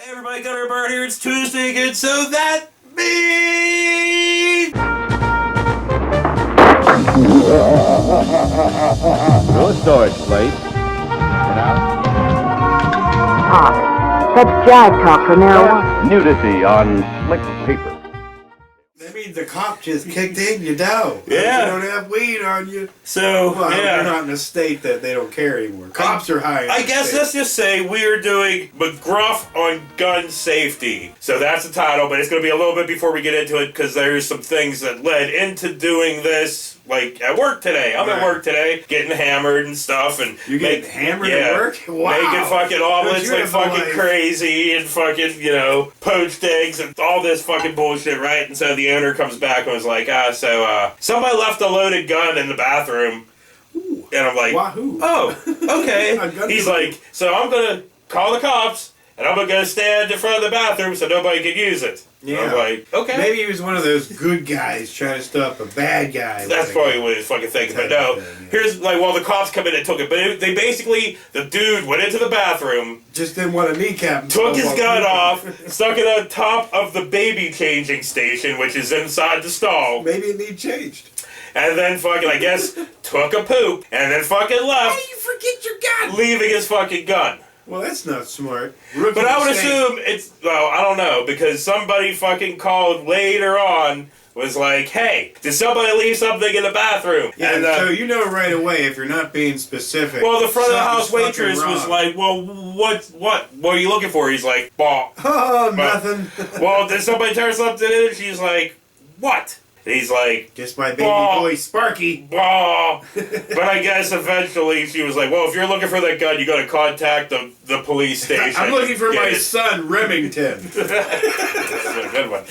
Hey everybody, Gunner Bird here. It's Tuesday again, so that means... No storage place. Talk. That's jive talk for marijuana. Nudity on slick paper. That means the cop just kicked in your dough. Yeah. You don't have weed on you. So, Well, yeah. you're not in a state that they don't care anymore. Cops are high. I guess let's just say we are doing McGruff on gun safety. So that's the title, but it's going to be a little bit before we get into it because there's some things that led into doing this. Like at work today. I'm at work today, getting hammered and stuff, and You're getting hammered at work? Wow. Making fucking omelets Don't you like have a fucking life? crazy and fucking, poached eggs and all this fucking bullshit, right? And so the owner comes back and was like, somebody left a loaded gun in the bathroom. Ooh. And I'm like, Wahoo. oh, okay. A gun He's delivery. like, so I'm gonna call the cops and I'm gonna stand in front of the bathroom so nobody can use it. Yeah. I'm like, okay. Maybe he was one of those good guys trying to stop a bad guy. That's probably what he's fucking thinking. But no, here's the cops come in and took it. But they basically, the dude went into the bathroom, just didn't want to kneecap him. took his gun off, stuck it on top of the baby changing station, which is inside the stall, Maybe it needs changed. and then fucking, I guess, took a poop, and then fucking How left, do you forget your gun? leaving his fucking gun. Well, that's not smart. Rookie But I would mistake. assume it's, I don't know, because somebody fucking called later on, was like, hey, did somebody leave something in the bathroom? Yeah, And, so you know right away if you're not being specific. well, the front of the house something's waitress fucking was wrong. like, well, what are you looking for? He's like, bah. Oh, nothing. Well, did somebody turn something in? She's like, what? And he's like, Just my baby Bah. boy Sparky. bah. But I guess eventually she was like, well, if you're looking for that gun, you got to contact the police station. I'm looking for Yeah, my it's- son Remington. That's a good one.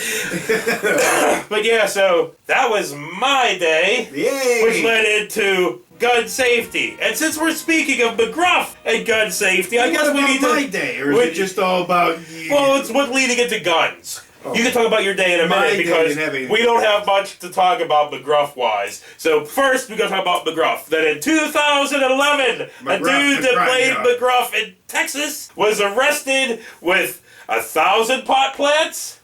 But yeah, so that was my day, Yay! which led into gun safety. And since we're speaking of McGruff and gun safety, I guess what we about need to... my day, or is we- it just all about you? Well, it's what leading into guns. Oh. You can talk about your day in a My minute day because didn't have anything we to don't do have much to talk about McGruff-wise. So first, we're going to talk about McGruff. Then in 2011, a McGruff, dude the that crime played dog. McGruff in Texas was arrested with 1,000 pot plants,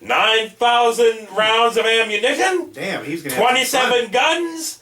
9,000 rounds of ammunition, Damn, he's gonna have some 27 fun. guns,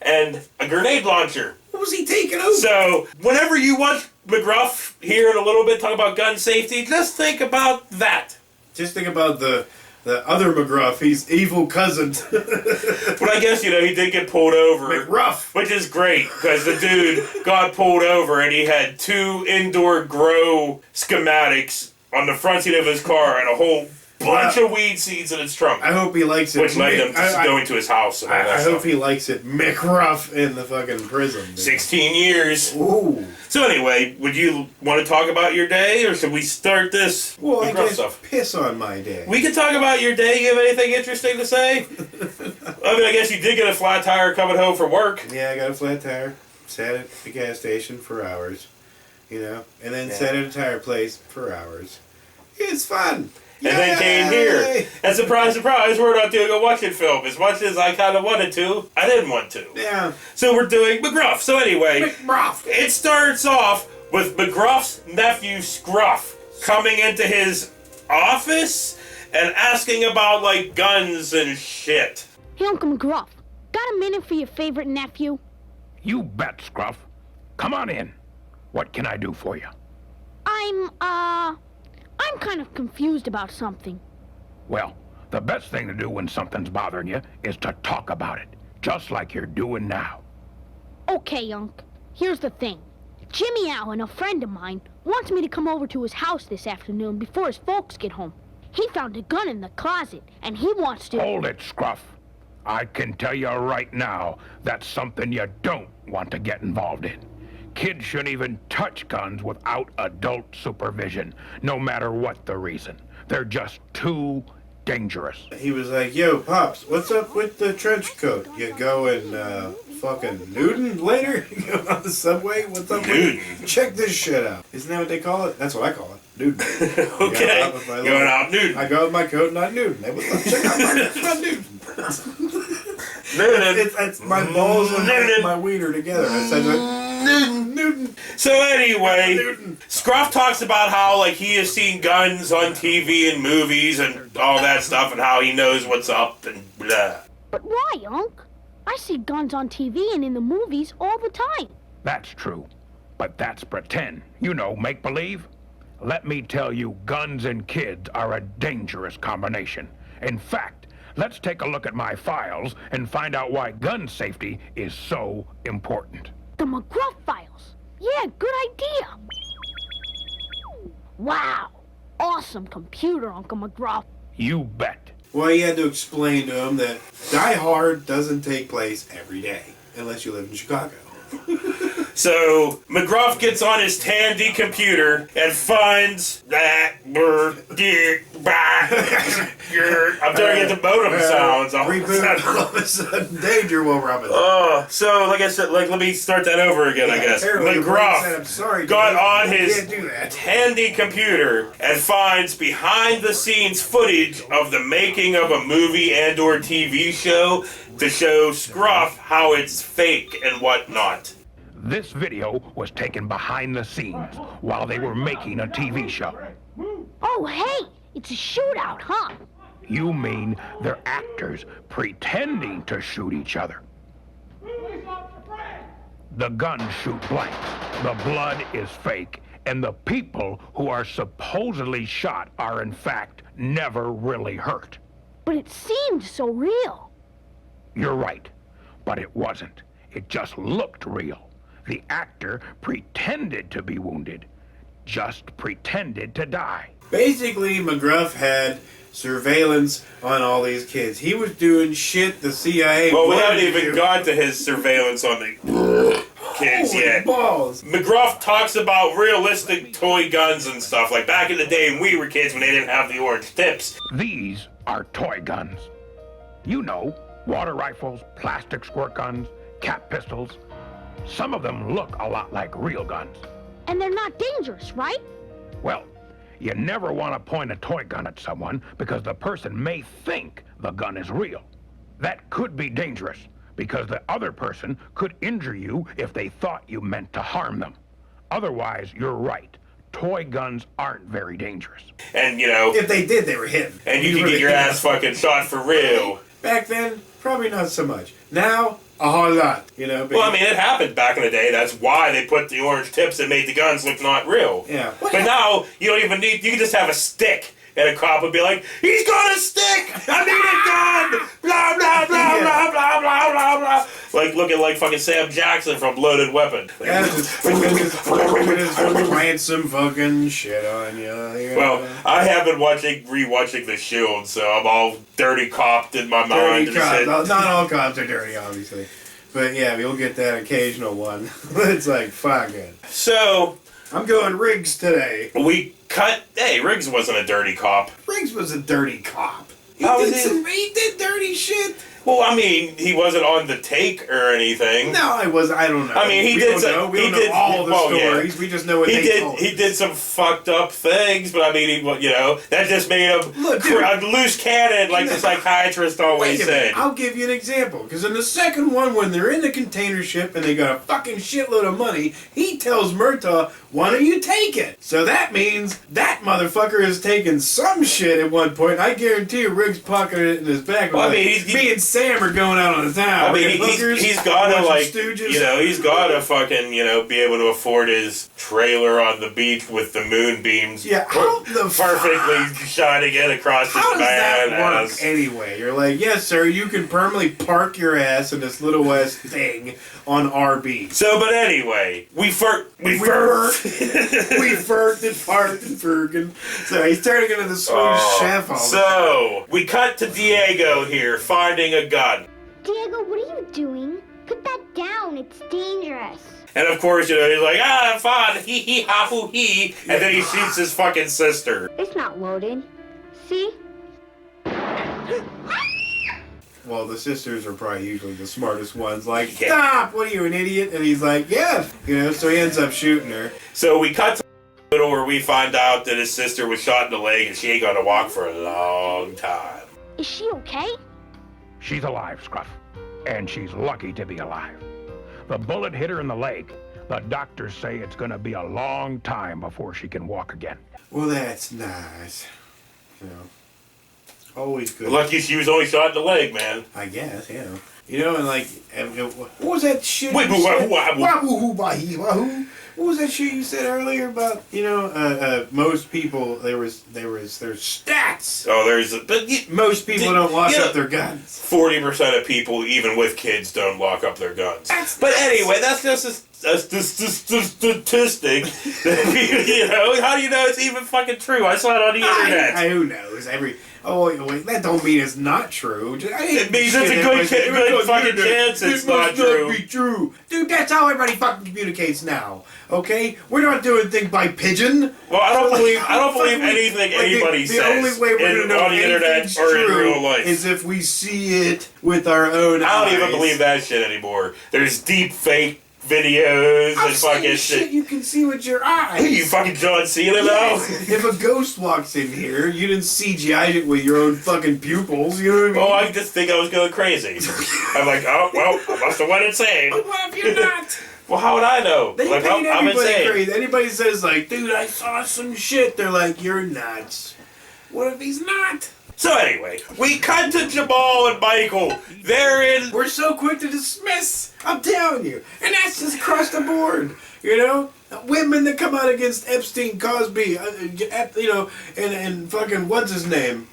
and a grenade launcher. What was he taking over? So, whenever you watch McGruff here in a little bit talk about gun safety, just think about that. Just think about the other McGruff. He's evil cousin. But I guess, he did get pulled over. McGruff. Which is great, because the dude got pulled over and he had 2 indoor grow schematics on the front seat of his car and a whole bunch of weed seeds in his trunk. I hope he likes it. Which led them to going to his house and all that I stuff. hope he likes it McGruff in the fucking prison. dude. 16 years. Ooh. So anyway, would you want to talk about your day, or should we start this Well, I McGruff guess stuff? piss on my day. We can talk about your day. You have anything interesting to say? I mean, I guess you did get a flat tire coming home from work. Yeah, I got a flat tire. Sat at the gas station for hours. And then sat at a tire place for hours. It's fun. And then came here. And surprise, surprise, we're not doing a watch it film. As much as I kind of wanted to, I didn't want to. Yeah. So we're doing McGruff. So anyway, McGruff. it starts off with McGruff's nephew, Scruff, coming into his office and asking about, guns and shit. Hey, Uncle McGruff, got a minute for your favorite nephew? You bet, Scruff. Come on in. What can I do for you? I'm kind of confused about something. Well, the best thing to do when something's bothering you is to talk about it, just like you're doing now. Okay, Unc, here's the thing. Jimmy Allen, a friend of mine, wants me to come over to his house this afternoon before his folks get home. He found a gun in the closet, and he wants to... Hold it, Scruff. I can tell you right now that's something you don't want to get involved in. Kids shouldn't even touch guns without adult supervision, no matter what the reason. They're just too dangerous. He was like, yo, Pops, what's up with the trench coat? You going, fucking Newton later? You go on the subway? What's up with it? Check this shit out. Isn't that what they call it? That's what I call it. Newton. Okay, going out Newton. I go with my coat, not Newton. Hey, what's up? Check out my Newton. Newton. It's my balls and my wiener together. I said, Newton. So anyway, Newton. Scruff talks about how like he has seen guns on TV and movies and all that stuff, and how he knows what's up and blah. But why, Unc? I see guns on TV and in the movies all the time. That's true. But that's pretend. You know, make-believe. Let me tell you, guns and kids are a dangerous combination. In fact, let's take a look at my files and find out why gun safety is so important. The McGruff files. Yeah, good idea. Wow. Awesome computer, Uncle McGruff. You bet. Well, he had to explain to him that Die Hard doesn't take place every day, unless you live in Chicago. So McGruff gets on his Tandy computer and finds that I'm doing it to modem sounds. Reboot. All of a sudden, danger, Will Robinson. Oh, so like I said, let me start that over again. I guess apparently your brain said, "I'm McGruff sorry, got Dave, on you his can't do that." handy computer and finds behind-the-scenes footage of the making of a movie and/or TV show to show Scruff how it's fake and whatnot. This video was taken behind the scenes while they were making a TV show. Oh, hey, it's a shootout, huh? You mean they're actors pretending to shoot each other? The guns shoot blanks, the blood is fake, and the people who are supposedly shot are in fact never really hurt. But it seemed so real. You're right, but it wasn't. It just looked real. The actor pretended to be wounded, just pretended to die. Basically, McGruff had surveillance on all these kids. He was doing shit the CIA. Well, we wanted haven't to even do. got to his surveillance on the kids Holy yet. balls. McGruff talks about realistic toy guns and stuff, like back in the day when we were kids when they didn't have the orange tips. These are toy guns. You know, water rifles, plastic squirt guns, cap pistols. Some of them look a lot like real guns. And they're not dangerous, right? Well, you never want to point a toy gun at someone because the person may think the gun is real. That could be dangerous because the other person could injure you if they thought you meant to harm them. Otherwise, you're right. Toy guns aren't very dangerous. And, you know, If they did, they were hidden. and you can get your ass fucking shot for real. Back then, probably not so much. Now, a whole lot. You know. Well, I mean, it happened back in the day. That's why they put the orange tips that made the guns look not real. Yeah. But now, you don't even need, you can just have a stick, and a cop would be like, he's got a stick! I need a gun! Blah, blah, blah, blah, blah, blah, blah, blah. Like, looking like fucking Sam Jackson from Loaded Weapon. Yeah, just plant some fucking shit on you. Well, I have been rewatching The Shield, so I'm all dirty copped in my mind. dirty cops. Not all cops are dirty, obviously. But yeah, you'll get that occasional one. It's like, fuck it. So, I'm going Riggs today. we cut... Hey, Riggs wasn't a dirty cop. Riggs was a dirty cop. How was he? He did dirty shit. Well, I mean, he wasn't on the take or anything. No, I don't know. I mean, he we did don't some- know. We he don't did- know all the well, yeah. stories. We just know what He they did. told He us. did some fucked up things, but I mean, you know, that just made him Look, dude. a loose cannon, like the psychiatrist always Wait a minute, said. I'll give you an example. Because in the second one, when they're in the container ship and they got a fucking shitload of money, he tells Murtaugh, "Why don't you take it?" So that means that motherfucker has taken some shit at one point. I guarantee you, Riggs pocketed it in his back. Well, I like, mean, me and Sam are going out on the town. I mean, he's gotta, like, Stooges. you know, he's gotta fucking, you know, be able to afford his trailer on the beach with the moonbeams Yeah, how the perfectly shining in across his How does that man work ass. anyway? You're like, yes, sir, you can permanently park your ass in this little West thing on our beach. So, but anyway, we furt. We firked and farted and Fergan. So he's turning into the Swedish chef all the time. So, we cut to Diego here, finding a gun. Diego, what are you doing? Put that down. It's dangerous. And of course, you know, he's like, ah, fun, hee hee ha hoo hee, and then he shoots his fucking sister. It's not loaded. See? Well, the sisters are probably usually the smartest ones. Like, Yeah. stop! What are you, an idiot? And he's like, yeah. You know, so he ends up shooting her. So we cut to the middle where we find out that his sister was shot in the leg and she ain't gonna walk for a long time. Is she okay? She's alive, Scruff. And she's lucky to be alive. The bullet hit her in the leg. The doctors say it's gonna be a long time before she can walk again. Well, that's nice. You know, always good. Lucky she was only shot in the leg, man. I guess, you know. You know, and like, what was that shit? Wait, you said? wahoo. What was that shit you said earlier about, you know, most people, there's stats. Oh, Most people don't lock up their guns. 40% of people, even with kids, don't lock up their guns. But anyway, that's just a statistic. You know, how do you know it's even fucking true? I saw it on the internet. Who knows? Wait, that don't mean it's not true. It means it's a good fucking chance it's not true. Be true. Dude, that's how everybody fucking communicates now. Okay? We're not doing things by pigeon. Well, I don't believe anything anybody says. The only way we're gonna know on the internet or in real life is if we see it with our own eyes. I don't even believe that shit anymore. There's deep fake videos and fucking shit you can see with your eyes. You fucking John Cena now? If a ghost walks in here, you didn't CGI it with your own fucking pupils, you know what I mean? Oh, I just think I was going crazy. I'm like, oh, well, I must have went insane. But what if you're not? Well, how would I know? They like, paint I'm everybody insane. crazy. Anybody says like, dude, I saw some shit, they're like, you're nuts. What if he's not? So anyway, we cut to Jamal and Michael. We're so quick to dismiss. I'm telling you. And that's just across the board. You know? Women that come out against Epstein, Cosby, you know, and fucking, what's his name?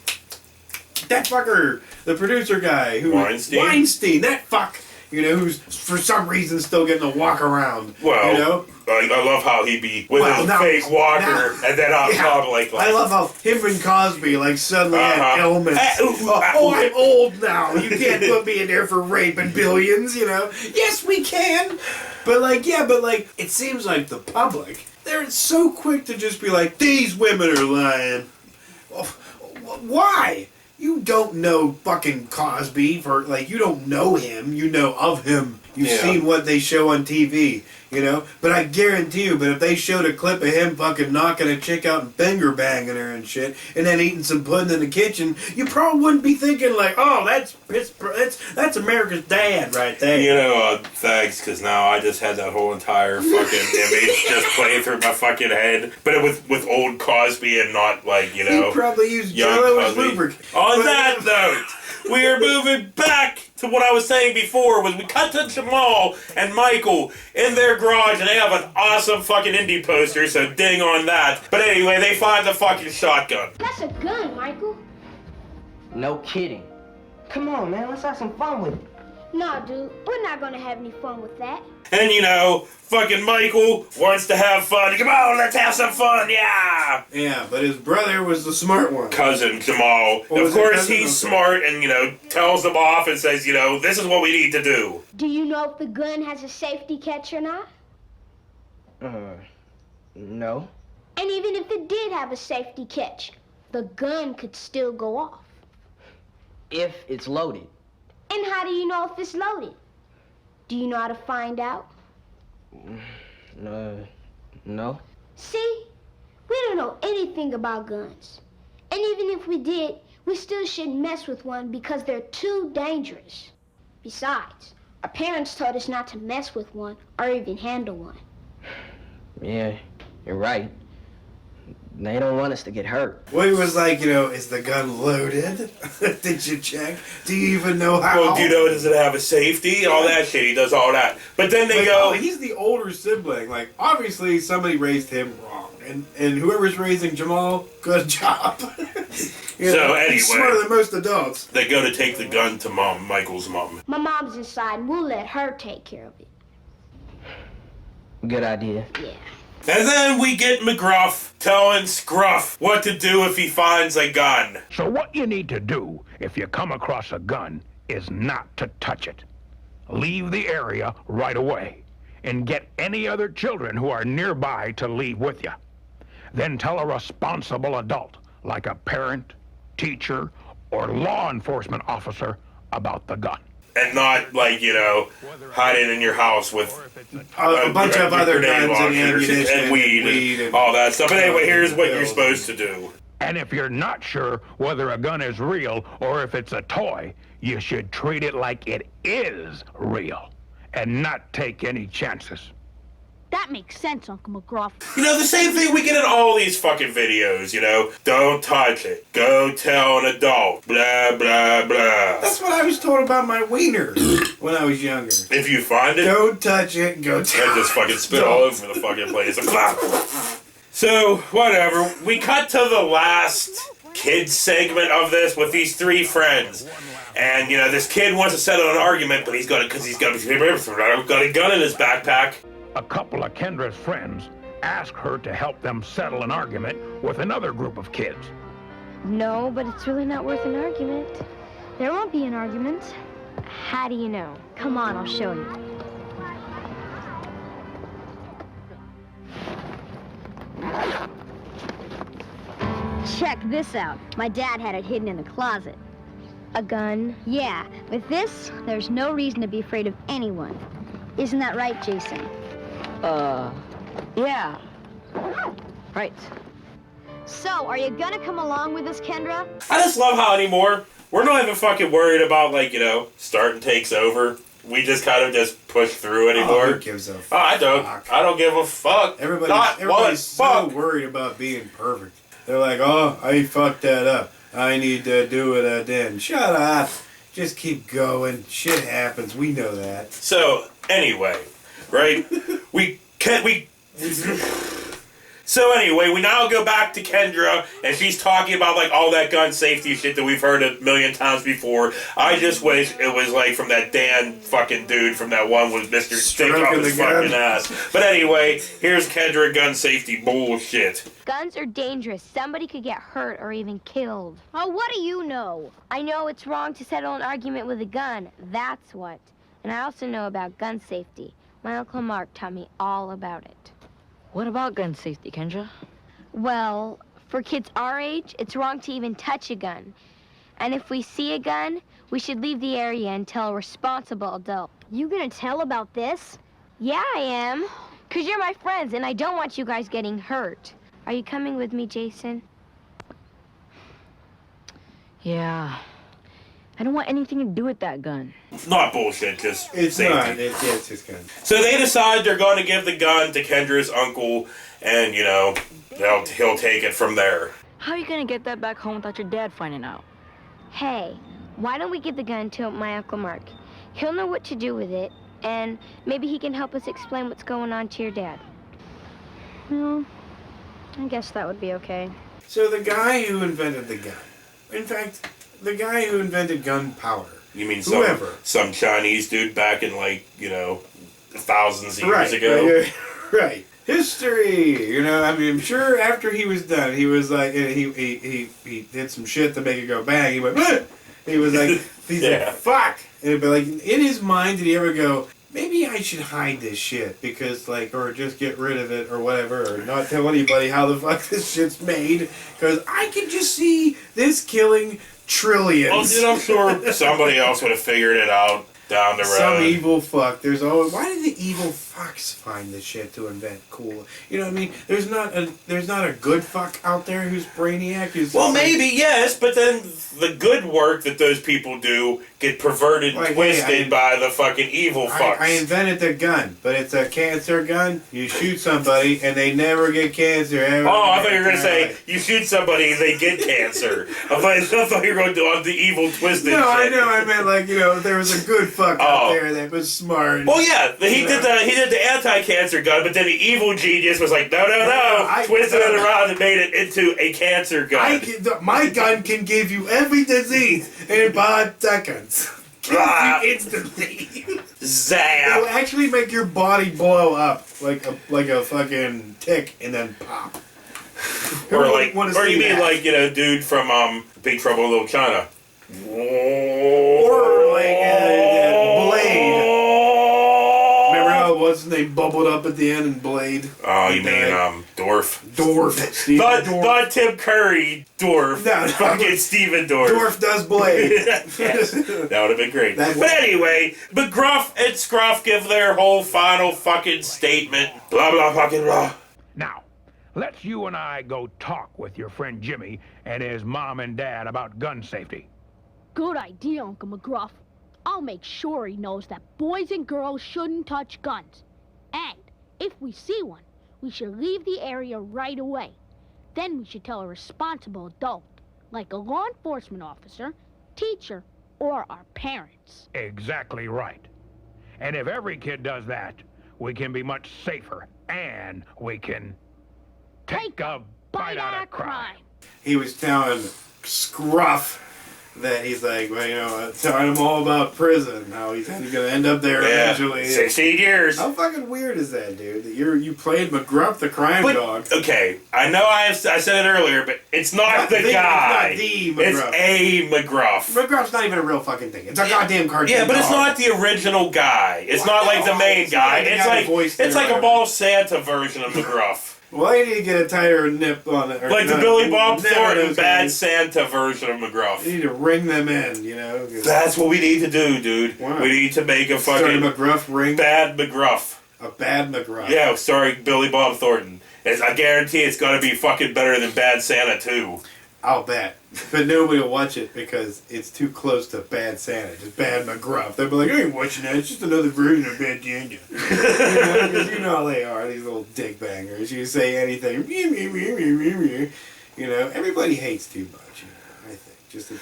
That fucker, the producer guy. Weinstein, that fuck. You know, who's for some reason still getting to walk around. Well, you know? I love how he be with his fake walker and then out public. I love how him and Cosby like suddenly had ailments. I'm old now. You can't put me in there for raping billions, you know? Yes, we can. But it seems like the public, they're so quick to just be like, these women are lying. Why? You don't know fucking Cosby you don't know him. You know of him. You've seen what they show on TV, you know? But I guarantee you, if they showed a clip of him fucking knocking a chick out and finger banging her and shit, and then eating some pudding in the kitchen, you probably wouldn't be thinking like, oh, that's America's dad right there. You know, thanks, because now I just had that whole entire fucking image just playing through my fucking head. But it was with old Cosby and not like, you know, he probably used young Jello as Cosby. lubricant. On that note, we are moving back to what I was saying before, was we cut to Jamal and Michael in their garage, and they have an awesome fucking indie poster, so ding on that. But anyway, they find the fucking shotgun. That's a gun, Michael. No kidding. Come on, man, let's have some fun with it. Nah, dude, we're not gonna have any fun with that. And you know, fucking Michael wants to have fun. Come on, let's have some fun, yeah! Yeah, but his brother was the smart one. Cousin Jamal. Of course, he's smart and, you know, tells them off and says, you know, this is what we need to do. Do you know if the gun has a safety catch or not? No. And even if it did have a safety catch, the gun could still go off. If it's loaded. And how do you know if it's loaded? Do you know how to find out? No. See? We don't know anything about guns. And even if we did, we still shouldn't mess with one because they're too dangerous. Besides, our parents told us not to mess with one or even handle one. Yeah, you're right. They don't want us to get hurt. Well, he was like, you know, is the gun loaded? Did you check? Do you even know how? Well, do you know, does it have a safety? All that shit, he does all that. But then they go... Oh, he's the older sibling. Like, obviously somebody raised him wrong. And whoever's raising Jamal, good job. Anyway, he's smarter than most adults. They go to take the gun to Michael's mom. My mom's inside, and we'll let her take care of it. Good idea. Yeah. And then we get McGruff telling Scruff what to do if he finds a gun. So what you need to do if you come across a gun is not to touch it. Leave the area right away and get any other children who are nearby to leave with you. Then tell a responsible adult, like a parent, teacher, or law enforcement officer, about the gun. And not, like, you know, hiding in your house with a bunch of other guns and ammunition and weed and all that stuff. But anyway, here's what you're supposed to do. And if you're not sure whether a gun is real or if it's a toy, you should treat it like it is real and not take any chances. That makes sense, Uncle McGruff. You know, the same thing we get in all these fucking videos, you know? Don't touch it. Go tell an adult. Blah, blah, blah. That's what I was told about my wiener when I was younger. If you find it, Don't touch it, go tell I just fucking spit all over the fucking place. So, whatever. We cut to the last kids segment of this with these three friends. And, you know, this kid wants to settle an argument, but he's got a gun in his backpack. A couple of Kendra's friends ask her to help them settle an argument with another group of kids. No, but it's really not worth an argument. There won't be an argument. How do you know? Come on, I'll show you. Check this out. My dad had it hidden in the closet. A gun? Yeah, with this, there's no reason to be afraid of anyone. Isn't that right, Jason? Yeah. Right. So, are you gonna come along with us, Kendra? I just love how anymore we're not even fucking worried about, like, you know, starting takes over. We just kind of just push through anymore. Oh, who gives a fuck? Oh, I don't. I don't give a fuck. Everybody's so worried about being perfect. They're like, oh, I fucked that up. I need to do it again. Shut up. Just keep going. Shit happens. We know that. So, anyway, right? So anyway, we now go back to Kendra, and she's talking about, like, all that gun safety shit that we've heard a million times before. I just wish it was, like, from that Dan fucking dude from that one with Mr. Stick off his fucking ass. But anyway, here's Kendra gun safety bullshit. Guns are dangerous. Somebody could get hurt or even killed. Oh, what do you know? I know it's wrong to settle an argument with a gun. That's what. And I also know about gun safety. My Uncle Mark taught me all about it. What about gun safety, Kendra? Well, for kids our age, it's wrong to even touch a gun. And if we see a gun, we should leave the area until a responsible adult. You gonna tell about this? Yeah, I am. 'Cause you're my friends, and I don't want you guys getting hurt. Are you coming with me, Jason? Yeah. I don't want anything to do with that gun. Not bullshit, just It's safety. not. It's his gun. So they decide they're going to give the gun to Kendra's uncle, and, you know, he'll take it from there. How are you gonna get that back home without your dad finding out? Hey, why don't we give the gun to my Uncle Mark? He'll know what to do with it, and maybe he can help us explain what's going on to your dad. Well, I guess that would be okay. So the guy who invented the gun, in fact, the guy who invented gunpowder. You mean some Chinese dude back in, like, you know, thousands of years ago? Right. History, you know. I mean, I'm sure after he was done, he was like, he did some shit to make it go bang. He went, bleh! He was like, he's like, fuck. And it'd be like, in his mind, did he ever go, maybe I should hide this shit because, like, or just get rid of it or whatever, or not tell anybody how the fuck this shit's made because I can just see this killing trillions. Well, dude, I'm sure somebody else would have figured it out down the road. Some evil fuck. There's always. Why did the evil fucks find this shit to invent cool? You know what I mean? There's not a good fuck out there who's brainiac. Who's well, maybe yes, but then the good work that those people do get perverted and twisted by the fucking evil fucks. I invented the gun, but it's a cancer gun. You shoot somebody and they never get cancer. I thought you were going to say, you shoot somebody and they get cancer. I thought you were going to do on the evil twisted No, shit. I know. I meant, like, you know, there was a good fuck out there that was smart. Well, yeah, he did the anti-cancer gun, but then the evil genius was like, no, twisted it around and made it into a cancer gun. My gun can give you every disease in 5 seconds. Kills you instantly. Zap. It'll actually make your body blow up like a fucking tick and then pop. Or you mean like, you know, dude from Big Trouble in Little China. Or like Blade. Remember how what's his name bubbled up at the end in Blade? Oh, you mean Dorf? Not Tim Curry, Dorf. No, fucking Steven Dorf. Dorf does Blade. Yes, that would have been great. But anyway, McGruff and Scruff give their whole final fucking statement. Blah, blah, fucking blah. Now, let's you and I go talk with your friend Jimmy and his mom and dad about gun safety. Good idea, Uncle McGruff. I'll make sure he knows that boys and girls shouldn't touch guns. And If we see one, we should leave the area right away. Then we should tell a responsible adult, like a law enforcement officer, teacher, or our parents. Exactly right. And if every kid does that, we can be much safer, and we can take a bite out of crime. He was telling Scruff that he's like, well, you know, telling him all about prison, how he's going to end up there eventually. 16 years. How fucking weird is that, dude? That you played McGruff the crime dog. Okay, I know I said it earlier, but it's not the guy. It's not the McGruff. It's a McGruff. McGruff's not even a real fucking thing. It's a goddamn cartoon. Yeah, but it's dog. not the original guy. It's not like the main guy. It's like a ball Santa version of McGruff. Why did he get a tighter nip on it? Like the Billy Bob Thornton Bad Santa version of McGruff. You need to ring them in, you know? That's what we need to do, dude. Wow. We need to make a fucking McGruff ring? Bad McGruff. A bad McGruff. Yeah, starring Billy Bob Thornton. I guarantee it's gonna be fucking better than Bad Santa 2. I'll bet. But nobody will watch it because it's too close to Bad Santa. Just Bad McGruff. They'll be like, I ain't watching that. It's just another version of Bad Santa. You know how they are, these little dick bangers. You say anything. You know, everybody hates too much, you know, I think. Just a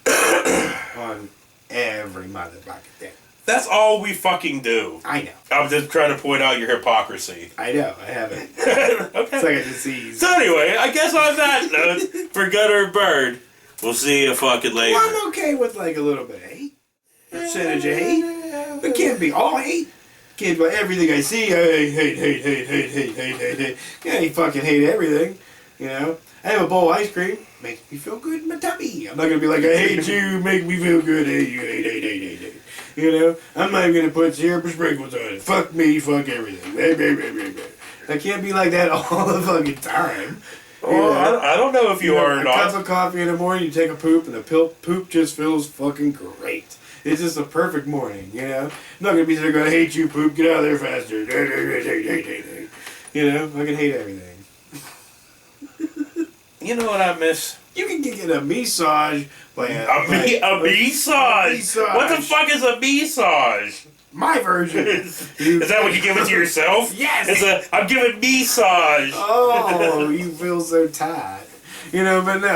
tad. On every motherfucking thing. That's all we fucking do. I know. I'm just trying to point out your hypocrisy. I know. I haven't. Okay. It's like a disease. So anyway, I guess on that note, for good or bird, we'll see you fucking later. Well, I'm okay with like a little bit of hate. Percentage of hate. It can't be all hate. Can't be everything I see. I hate. Yeah, you fucking hate everything. You know? I have a bowl of ice cream. Makes me feel good in my tummy. I'm not going to be like, I hate you. Make me feel good. Hate. You know? I'm not even going to put syrup or sprinkles on it. Fuck me. Fuck everything. I can't be like that all the fucking time. Well, I don't know if you are or a not. cup of coffee in the morning, you take a poop, and the poop just feels fucking great. It's just a perfect morning, you know? I'm not going to be there going, I hate you, poop, get out of there faster. You know? I can hate everything. You know what I miss? You can get a massage by a massage? What the fuck is a massage? My version. Is that what you give it to yourself? Yes! I'm giving massage. Oh, you feel so tight. You know, but no.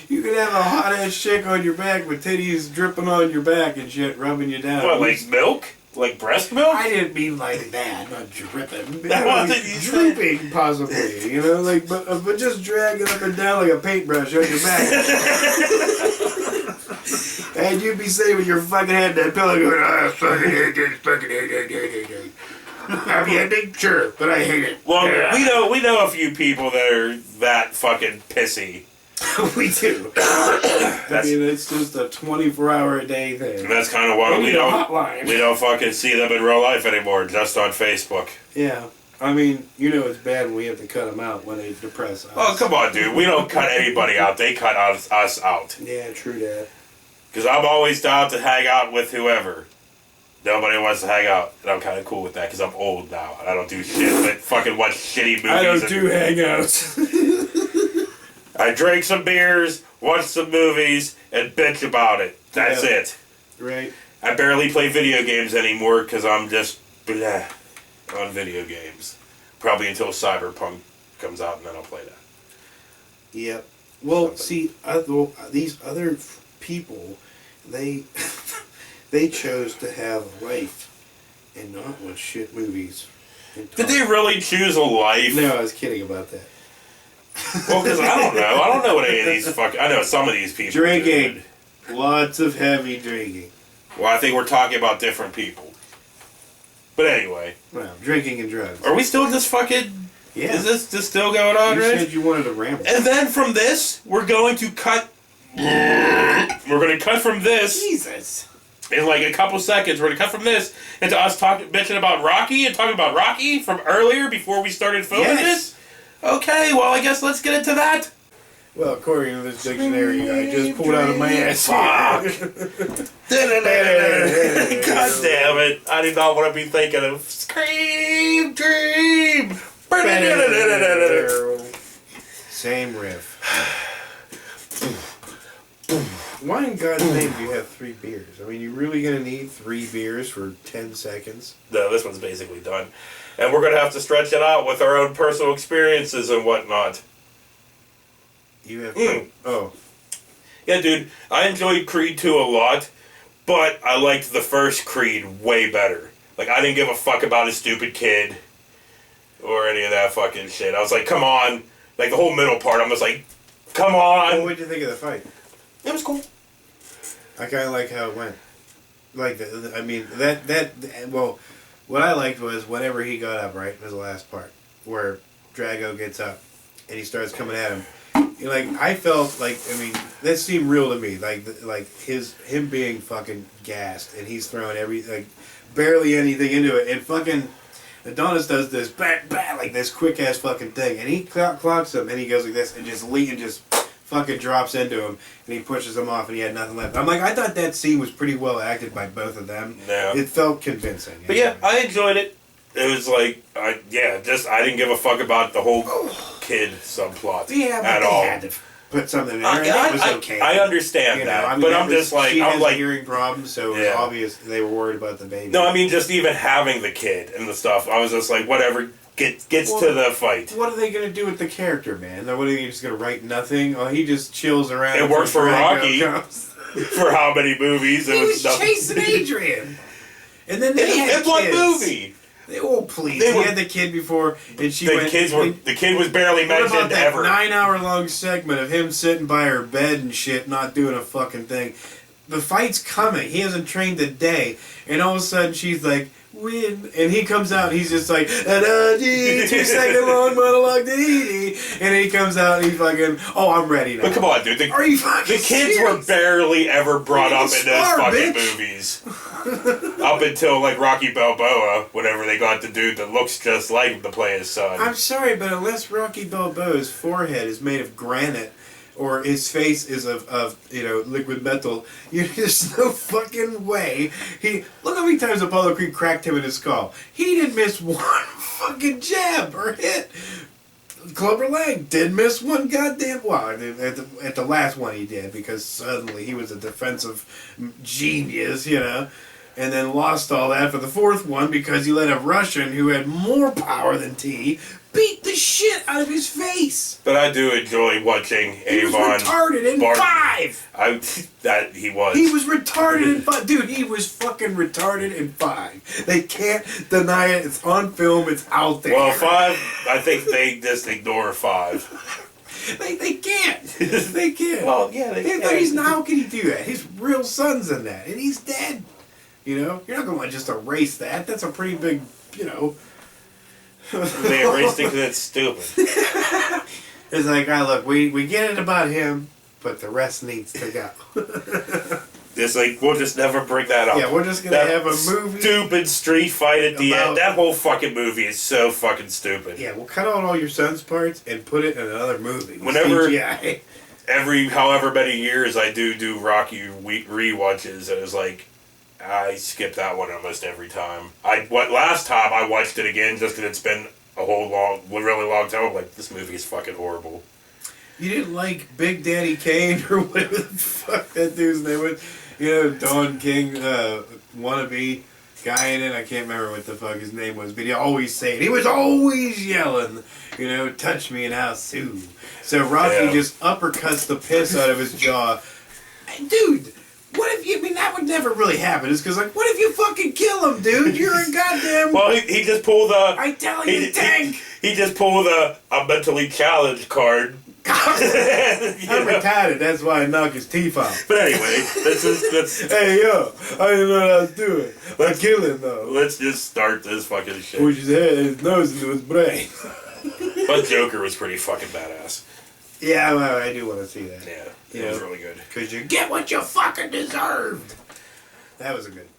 You can have a hot ass chick on your back with titties dripping on your back and shit, rubbing you down. What, like milk? Like breast milk? I didn't mean like that, not dripping. What did you say? Drooping, possibly. You know, like, but just dragging up and down like a paintbrush on your back. And you'd be sitting with your fucking head in that pillow going, I fucking hate this. Happy ending? Sure, but I hate it. Well, yeah. we know a few people that are that fucking pissy. We do. I mean, it's just a 24-hour-a-day thing. And that's kind of why we don't fucking see them in real life anymore, just on Facebook. Yeah. I mean, you know it's bad when we have to cut them out when they depress us. Oh, come on, dude. We don't cut anybody out. They cut us out. Yeah, true that. Because I'm always down to hang out with whoever. Nobody wants to hang out. And I'm kind of cool with that because I'm old now. And I don't do shit but fucking watch shitty movies. I don't do hangouts. I drink some beers, watch some movies, and bitch about it. That's it. Right. I barely play video games anymore because I'm just blah on video games. Probably until Cyberpunk comes out and then I'll play that. Yep. Well, see, these other people, they chose to have a life and not watch shit movies. Did they really choose a life? No, I was kidding about that. Well, because I don't know. I don't know what any of these I know some of these people. Drinking. Lots of heavy drinking. Well, I think we're talking about different people. But anyway. Well, drinking and drugs. Are we still in this fucking... Yeah. Is this still going on, You right? said you wanted to ramble. And then from this, we're going to cut... We're going to cut from this... Jesus. In like a couple seconds, we're going to cut from this into us bitching about Rocky and talking about Rocky from earlier before we started filming this. Okay, well, I guess let's get into that. Well, according to this dictionary I just pulled out of my ass. Fuck. God damn it. I did not want to be thinking of Scream Dream. Same riff. Why in God's name do you have 3 beers? I mean, you really gonna need 3 beers for 10 seconds? No, this one's basically done. And we're going to have to stretch it out with our own personal experiences and whatnot. You have... Oh. Yeah, dude, I enjoyed Creed 2 a lot, but I liked the first Creed way better. Like, I didn't give a fuck about a stupid kid or any of that fucking shit. I was like, come on. Like, the whole middle part, I'm just like, come on. Well, what did you think of the fight? It was cool. I kind of like how it went. Like, I mean, well, what I liked was whenever he got up, right, was the last part, where Drago gets up and he starts coming at him. Like, I felt like, I mean, that seemed real to me. Like him being fucking gassed and he's throwing barely anything into it. And fucking Adonis does this, like this quick ass fucking thing. And he clocks him and he goes like this and just fucking drops into him and he pushes him off and he had nothing left. I'm like, I thought that scene was pretty well acted by both of them. Yeah. It felt convincing. But yeah, I enjoyed it. It was like, I didn't give a fuck about the whole kid subplot at all. Had to put something in there, and it was okay. I understand that, I mean, but I'm just like, she I'm has like, a hearing problem, so it was obvious they were worried about the baby. No, I mean just even having the kid and the stuff. I was just like, whatever. Gets to the fight. What are they gonna do with the character, man? What are they just gonna write nothing? Oh, he just chills around. It worked for Rocky. For how many movies? He was chasing Adrian, and then they had kids. In what movie? Please. He had the kid before, and the kid was barely mentioned ever. 9-hour-long segment of him sitting by her bed and shit, not doing a fucking thing. The fight's coming. He hasn't trained a day, and all of a sudden she's like, win, and he comes out and he's just like 2-second long monologue, and then he comes out and he's fucking, I'm ready now. But come on, dude, are you fucking the kids serious? Were barely ever brought up in those fucking movies. Up until like Rocky Balboa, whenever they got the dude that looks just like him to play his son. I'm sorry, but unless Rocky Balboa's forehead is made of granite, or his face is of liquid metal, there's no fucking way. Look how many times Apollo Creed cracked him in his skull. He didn't miss one fucking jab or hit. Clubber Lang did miss one goddamn... Well, at the last one he did, because suddenly he was a defensive genius, and then lost all that for the fourth one because he let a Russian who had more power than T beat the shit out of his face. But I do enjoy watching Avon. He was retarded in 5. He was. He was retarded in 5. Dude, he was fucking retarded in 5. They can't deny it. It's on film. It's out there. Well, 5, I think they just ignore 5. They can't. They can't. Well, yeah, they can. How can he do that? His real son's in that, and he's dead. You're not going to just erase that. That's a pretty big, They erased it because it's stupid. It's like, look, we get it about him, but the rest needs to go. It's like, we'll just never bring that up. Yeah, we're just going to have a movie. Stupid street fight at the end. That whole fucking movie is so fucking stupid. Yeah, we'll cut out all your son's parts and put it in another movie. Whenever, CGI. however many years I do Rocky rewatches, and it's like, I skip that one almost every time. Last time I watched it again just because it's been a really long time. I'm like, this movie is fucking horrible. You didn't like Big Daddy Kane or whatever the fuck that dude's name was? Don King, wannabe guy in it. I can't remember what the fuck his name was, but he always said, he was always yelling, touch me and I'll sue. So Rocky just uppercuts the piss out of his jaw. Dude! What if that would never really happen. It's because, what if you fucking kill him, dude? You're a goddamn... Well, he just pulled the... Italian tank! He just pulled a mentally challenged card. I'm retarded, that's why I knock his teeth out. But anyway, let's... Hey, yo, I didn't know what I was doing. I kill him, though. Let's just start this fucking shit. Push his head, his nose into his brain. But Joker was pretty fucking badass. Yeah, well, I do want to see that. Yeah, it was really good. Because you get what you fucking deserved. That was a good...